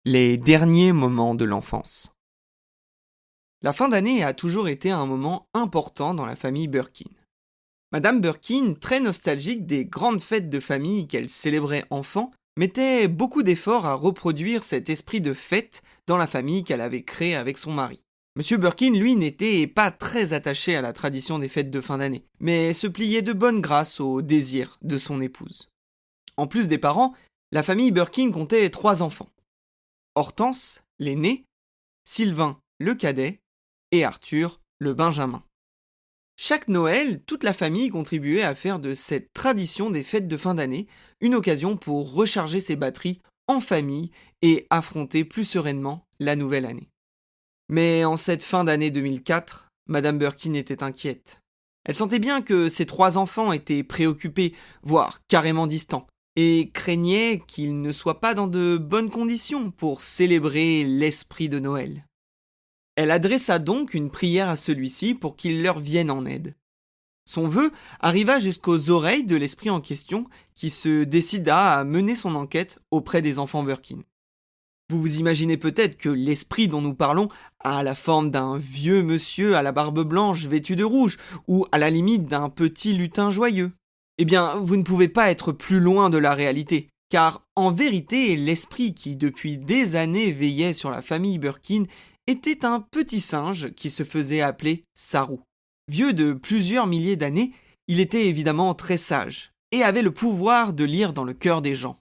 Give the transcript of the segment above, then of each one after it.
Les derniers moments de l'enfance. La fin d'année a toujours été un moment important dans la famille Birkin. Madame Birkin, très nostalgique des grandes fêtes de famille qu'elle célébrait enfant, mettait beaucoup d'efforts à reproduire cet esprit de fête dans la famille qu'elle avait créée avec son mari. Monsieur Birkin, lui, n'était pas très attaché à la tradition des fêtes de fin d'année, mais se pliait de bonne grâce aux désirs de son épouse. En plus des parents, la famille Birkin comptait 3 enfants. Hortense, l'aîné, Sylvain, le cadet, et Arthur, le benjamin. Chaque Noël, toute la famille contribuait à faire de cette tradition des fêtes de fin d'année une occasion pour recharger ses batteries en famille et affronter plus sereinement la nouvelle année. Mais en cette fin d'année 2004, Madame Birkin était inquiète. Elle sentait bien que ses 3 enfants étaient préoccupés, voire carrément distants, et craignait qu'ils ne soient pas dans de bonnes conditions pour célébrer l'esprit de Noël. Elle adressa donc une prière à celui-ci pour qu'il leur vienne en aide. Son vœu arriva jusqu'aux oreilles de l'esprit en question qui se décida à mener son enquête auprès des enfants Birkin. Vous vous imaginez peut-être que l'esprit dont nous parlons a la forme d'un vieux monsieur à la barbe blanche vêtu de rouge, ou à la limite d'un petit lutin joyeux. Eh bien, vous ne pouvez pas être plus loin de la réalité, car en vérité, l'esprit qui depuis des années veillait sur la famille Birkin était un petit singe qui se faisait appeler Sarou. Vieux de plusieurs milliers d'années, il était évidemment très sage, et avait le pouvoir de lire dans le cœur des gens.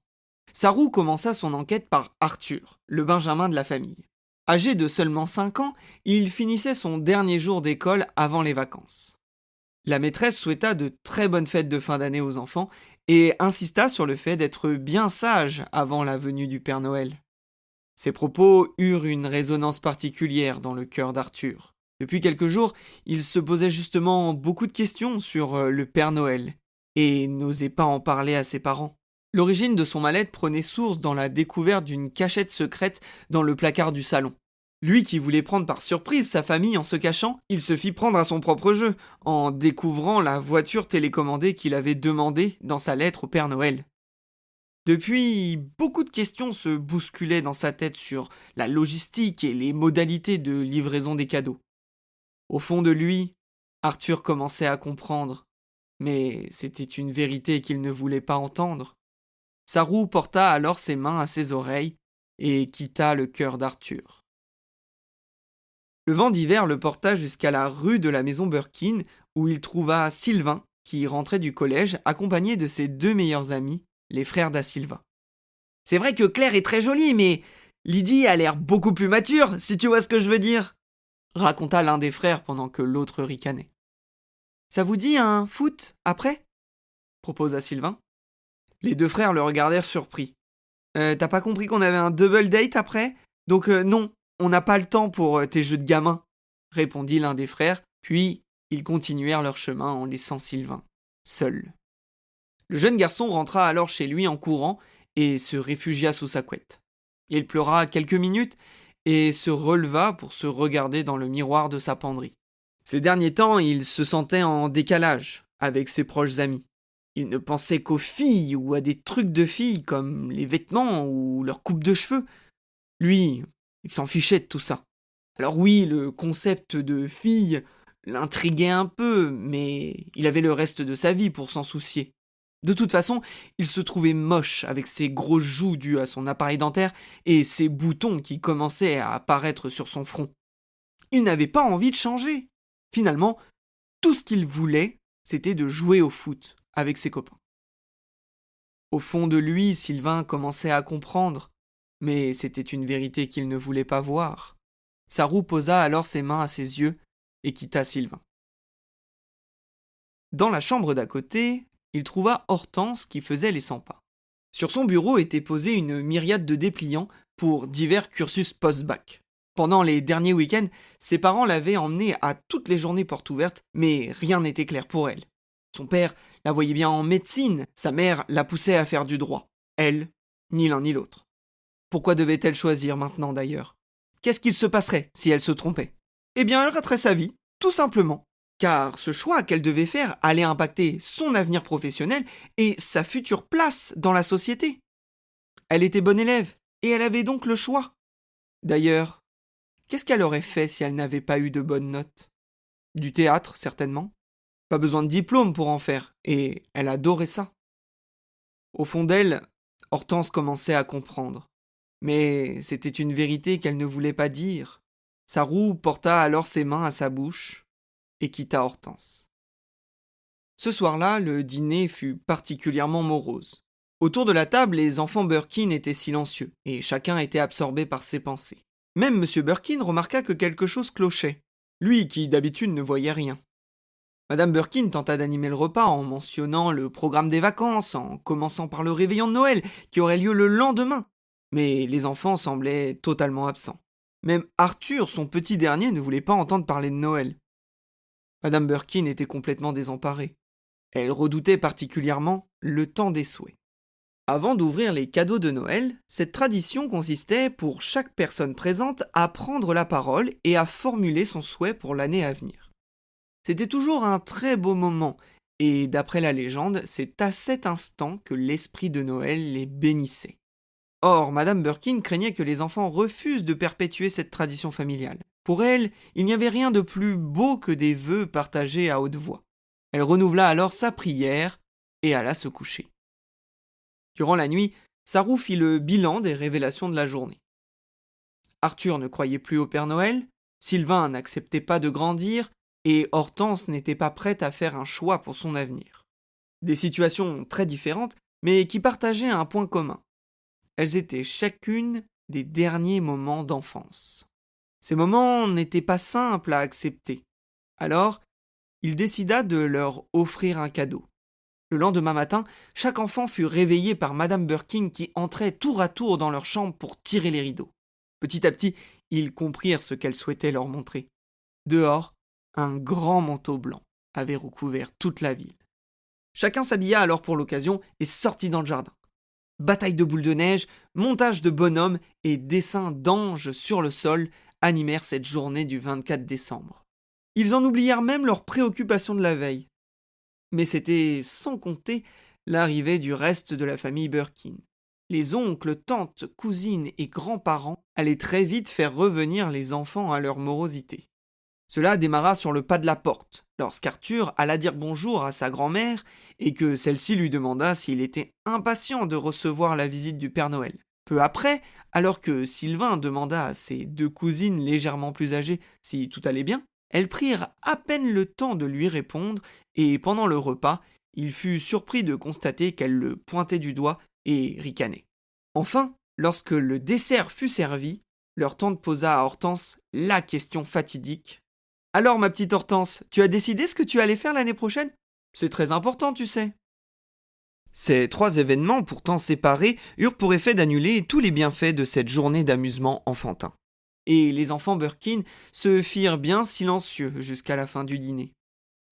Sarou commença son enquête par Arthur, le benjamin de la famille. Âgé de seulement 5 ans, il finissait son dernier jour d'école avant les vacances. La maîtresse souhaita de très bonnes fêtes de fin d'année aux enfants et insista sur le fait d'être bien sage avant la venue du Père Noël. Ces propos eurent une résonance particulière dans le cœur d'Arthur. Depuis quelques jours, il se posait justement beaucoup de questions sur le Père Noël et n'osait pas en parler à ses parents. L'origine de son mal-être prenait source dans la découverte d'une cachette secrète dans le placard du salon. Lui qui voulait prendre par surprise sa famille en se cachant, il se fit prendre à son propre jeu, en découvrant la voiture télécommandée qu'il avait demandée dans sa lettre au Père Noël. Depuis, beaucoup de questions se bousculaient dans sa tête sur la logistique et les modalités de livraison des cadeaux. Au fond de lui, Arthur commençait à comprendre, mais c'était une vérité qu'il ne voulait pas entendre. Sarou porta alors ses mains à ses oreilles et quitta le cœur d'Arthur. Le vent d'hiver le porta jusqu'à la rue de la maison Birkin où il trouva Sylvain qui rentrait du collège accompagné de ses 2 meilleurs amis, les frères da Silva. C'est vrai que Claire est très jolie, mais Lydie a l'air beaucoup plus mature, si tu vois ce que je veux dire, raconta l'un des frères pendant que l'autre ricanait. Ça vous dit un foot après proposa Sylvain. Les 2 frères le regardèrent surpris. T'as pas compris qu'on avait un double date après ? Donc non, on n'a pas le temps pour tes jeux de gamins, répondit l'un des frères, puis ils continuèrent leur chemin en laissant Sylvain seul. Le jeune garçon rentra alors chez lui en courant et se réfugia sous sa couette. Il pleura quelques minutes et se releva pour se regarder dans le miroir de sa penderie. Ces derniers temps, il se sentait en décalage avec ses proches amis. Il ne pensait qu'aux filles ou à des trucs de filles comme les vêtements ou leur coupe de cheveux. Lui, il s'en fichait de tout ça. Alors oui, le concept de fille l'intriguait un peu, mais il avait le reste de sa vie pour s'en soucier. De toute façon, il se trouvait moche avec ses grosses joues dues à son appareil dentaire et ses boutons qui commençaient à apparaître sur son front. Il n'avait pas envie de changer. Finalement, tout ce qu'il voulait, c'était de jouer au foot avec ses copains. Au fond de lui, Sylvain commençait à comprendre, mais c'était une vérité qu'il ne voulait pas voir. Sarou posa alors ses mains à ses yeux et quitta Sylvain. Dans la chambre d'à côté, il trouva Hortense qui faisait les 100 pas. Sur son bureau était posée une myriade de dépliants pour divers cursus post-bac. Pendant les derniers week-ends, ses parents l'avaient emmenée à toutes les journées portes ouvertes, mais rien n'était clair pour elle. Son père la voyait bien en médecine, sa mère la poussait à faire du droit. Elle, ni l'un ni l'autre. Pourquoi devait-elle choisir maintenant d'ailleurs ? Qu'est-ce qu'il se passerait si elle se trompait ? Eh bien, elle raterait sa vie, tout simplement. Car ce choix qu'elle devait faire allait impacter son avenir professionnel et sa future place dans la société. Elle était bonne élève et elle avait donc le choix. D'ailleurs, qu'est-ce qu'elle aurait fait si elle n'avait pas eu de bonnes notes? Du théâtre, certainement. Pas besoin de diplôme pour en faire, et elle adorait ça. Au fond d'elle, Hortense commençait à comprendre. Mais c'était une vérité qu'elle ne voulait pas dire. Sarou porta alors ses mains à sa bouche et quitta Hortense. Ce soir-là, le dîner fut particulièrement morose. Autour de la table, les enfants Birkin étaient silencieux, et chacun était absorbé par ses pensées. Même M. Birkin remarqua que quelque chose clochait, lui qui d'habitude ne voyait rien. Madame Birkin tenta d'animer le repas en mentionnant le programme des vacances, en commençant par le réveillon de Noël, qui aurait lieu le lendemain. Mais les enfants semblaient totalement absents. Même Arthur, son petit dernier, ne voulait pas entendre parler de Noël. Madame Birkin était complètement désemparée. Elle redoutait particulièrement le temps des souhaits. Avant d'ouvrir les cadeaux de Noël, cette tradition consistait pour chaque personne présente à prendre la parole et à formuler son souhait pour l'année à venir. C'était toujours un très beau moment, et d'après la légende, c'est à cet instant que l'esprit de Noël les bénissait. Or, Madame Birkin craignait que les enfants refusent de perpétuer cette tradition familiale. Pour elle, il n'y avait rien de plus beau que des vœux partagés à haute voix. Elle renouvela alors sa prière et alla se coucher. Durant la nuit, Sarou fit le bilan des révélations de la journée. Arthur ne croyait plus au Père Noël, Sylvain n'acceptait pas de grandir, et Hortense n'était pas prête à faire un choix pour son avenir. Des situations très différentes, mais qui partageaient un point commun. Elles étaient chacune des derniers moments d'enfance. Ces moments n'étaient pas simples à accepter. Alors, il décida de leur offrir un cadeau. Le lendemain matin, chaque enfant fut réveillé par Madame Birkin qui entrait tour à tour dans leur chambre pour tirer les rideaux. Petit à petit, ils comprirent ce qu'elle souhaitait leur montrer. Dehors, un grand manteau blanc avait recouvert toute la ville. Chacun s'habilla alors pour l'occasion et sortit dans le jardin. Bataille de boules de neige, montage de bonhommes et dessins d'anges sur le sol animèrent cette journée du 24 décembre. Ils en oublièrent même leurs préoccupations de la veille. Mais c'était sans compter l'arrivée du reste de la famille Birkin. Les oncles, tantes, cousines et grands-parents allaient très vite faire revenir les enfants à leur morosité. Cela démarra sur le pas de la porte, lorsqu'Arthur alla dire bonjour à sa grand-mère et que celle-ci lui demanda s'il était impatient de recevoir la visite du Père Noël. Peu après, alors que Sylvain demanda à ses deux cousines légèrement plus âgées si tout allait bien, elles prirent à peine le temps de lui répondre et pendant le repas, il fut surpris de constater qu'elles le pointaient du doigt et ricanaient. Enfin, lorsque le dessert fut servi, leur tante posa à Hortense la question fatidique. Alors, ma petite Hortense, tu as décidé ce que tu allais faire l'année prochaine? C'est très important, tu sais. Ces trois événements, pourtant séparés, eurent pour effet d'annuler tous les bienfaits de cette journée d'amusement enfantin. Et les enfants Birkin se firent bien silencieux jusqu'à la fin du dîner.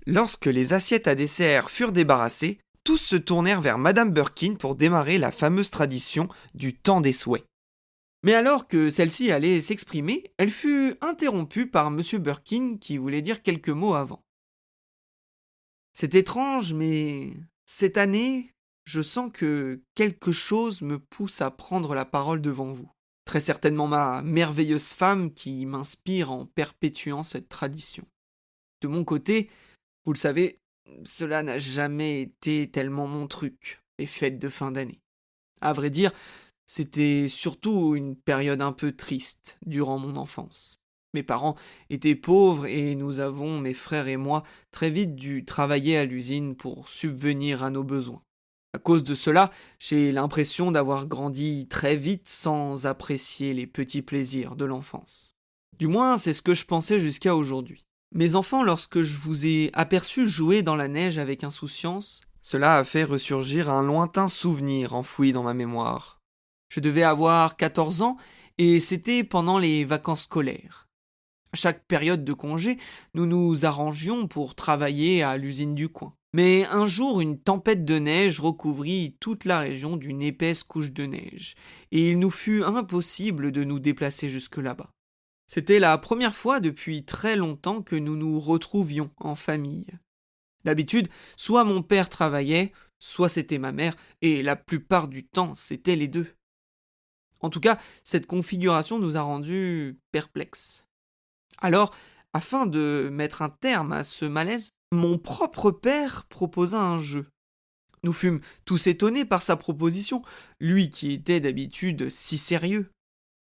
Lorsque les assiettes à dessert furent débarrassées, tous se tournèrent vers Madame Birkin pour démarrer la fameuse tradition du temps des souhaits. Mais alors que celle-ci allait s'exprimer, elle fut interrompue par M. Birkin qui voulait dire quelques mots avant. C'est étrange, mais cette année, je sens que quelque chose me pousse à prendre la parole devant vous. Très certainement ma merveilleuse femme qui m'inspire en perpétuant cette tradition. De mon côté, vous le savez, cela n'a jamais été tellement mon truc, les fêtes de fin d'année. À vrai dire, c'était surtout une période un peu triste durant mon enfance. Mes parents étaient pauvres et nous avons, mes frères et moi, très vite dû travailler à l'usine pour subvenir à nos besoins. À cause de cela, j'ai l'impression d'avoir grandi très vite sans apprécier les petits plaisirs de l'enfance. Du moins, c'est ce que je pensais jusqu'à aujourd'hui. Mes enfants, lorsque je vous ai aperçus jouer dans la neige avec insouciance, cela a fait ressurgir un lointain souvenir enfoui dans ma mémoire. Je devais avoir 14 ans et c'était pendant les vacances scolaires. À chaque période de congé, nous nous arrangions pour travailler à l'usine du coin. Mais un jour, une tempête de neige recouvrit toute la région d'une épaisse couche de neige, et il nous fut impossible de nous déplacer jusque là-bas. C'était la première fois depuis très longtemps que nous nous retrouvions en famille. D'habitude, soit mon père travaillait, soit c'était ma mère, et la plupart du temps, c'était les deux. En tout cas, cette configuration nous a rendus perplexes. Alors, afin de mettre un terme à ce malaise, mon propre père proposa un jeu. Nous fûmes tous étonnés par sa proposition, lui qui était d'habitude si sérieux.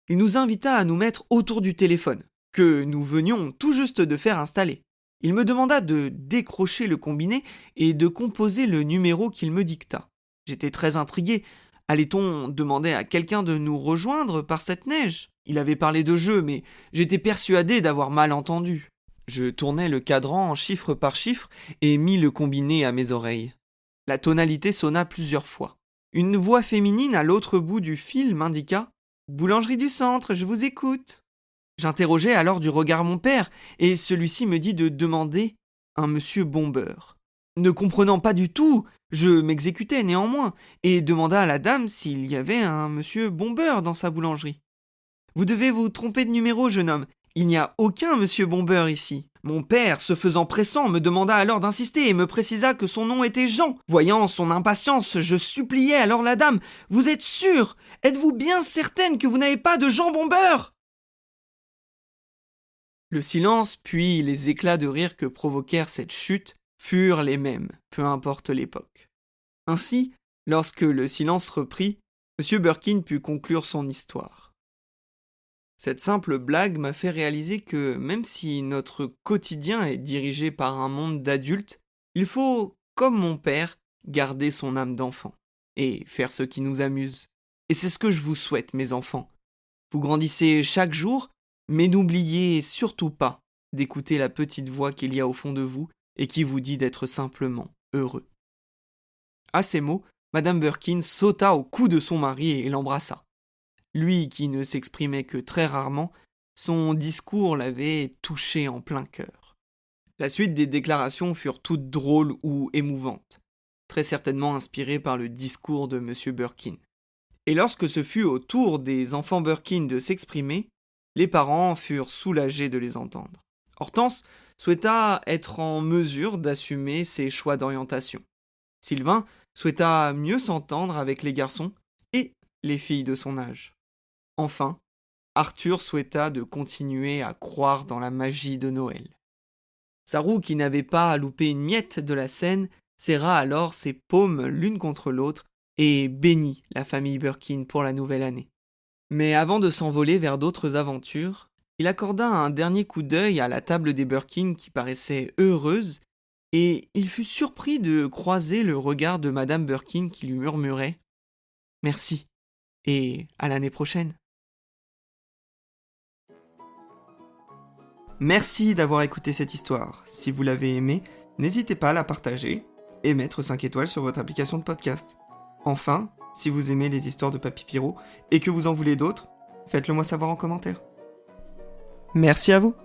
Il nous invita à nous mettre autour du téléphone, que nous venions tout juste de faire installer. Il me demanda de décrocher le combiné et de composer le numéro qu'il me dicta. J'étais très intrigué. Allait-on demander à quelqu'un de nous rejoindre par cette neige ? Il avait parlé de jeu, mais j'étais persuadé d'avoir mal entendu. Je tournai le cadran chiffre par chiffre et mis le combiné à mes oreilles. La tonalité sonna plusieurs fois. Une voix féminine à l'autre bout du fil m'indiqua « Boulangerie du centre, je vous écoute ». J'interrogeai alors du regard mon père, et celui-ci me dit de demander un monsieur Bombeur. Ne comprenant pas du tout, je m'exécutai néanmoins, et demanda à la dame s'il y avait un monsieur Bombeur dans sa boulangerie. « Vous devez vous tromper de numéro, jeune homme. Il n'y a aucun monsieur Bombeur ici. » Mon père, se faisant pressant, me demanda alors d'insister et me précisa que son nom était Jean. Voyant son impatience, je suppliai alors la dame. « Vous êtes sûre ? Êtes-vous bien certaine que vous n'avez pas de Jean Bombeur ?» Le silence, puis les éclats de rire que provoquèrent cette chute furent les mêmes, peu importe l'époque. Ainsi, lorsque le silence reprit, M. Birkin put conclure son histoire. Cette simple blague m'a fait réaliser que même si notre quotidien est dirigé par un monde d'adultes, il faut, comme mon père, garder son âme d'enfant et faire ce qui nous amuse. Et c'est ce que je vous souhaite, mes enfants. Vous grandissez chaque jour, mais n'oubliez surtout pas d'écouter la petite voix qu'il y a au fond de vous et qui vous dit d'être simplement heureux. À ces mots, Madame Birkin sauta au cou de son mari et l'embrassa. Lui qui ne s'exprimait que très rarement, son discours l'avait touché en plein cœur. La suite des déclarations furent toutes drôles ou émouvantes, très certainement inspirées par le discours de M. Birkin. Et lorsque ce fut au tour des enfants Birkin de s'exprimer, les parents furent soulagés de les entendre. Hortense souhaita être en mesure d'assumer ses choix d'orientation. Sylvain souhaita mieux s'entendre avec les garçons et les filles de son âge. Enfin, Arthur souhaita de continuer à croire dans la magie de Noël. Sarou, qui n'avait pas loupé une miette de la scène, serra alors ses paumes l'une contre l'autre et bénit la famille Birkin pour la nouvelle année. Mais avant de s'envoler vers d'autres aventures, il accorda un dernier coup d'œil à la table des Birkin qui paraissait heureuse, et il fut surpris de croiser le regard de Madame Birkin qui lui murmurait « Merci, et à l'année prochaine ». Merci d'avoir écouté cette histoire. Si vous l'avez aimée, n'hésitez pas à la partager et mettre 5 étoiles sur votre application de podcast. Enfin, si vous aimez les histoires de Papy Pierrot et que vous en voulez d'autres, faites-le moi savoir en commentaire. Merci à vous.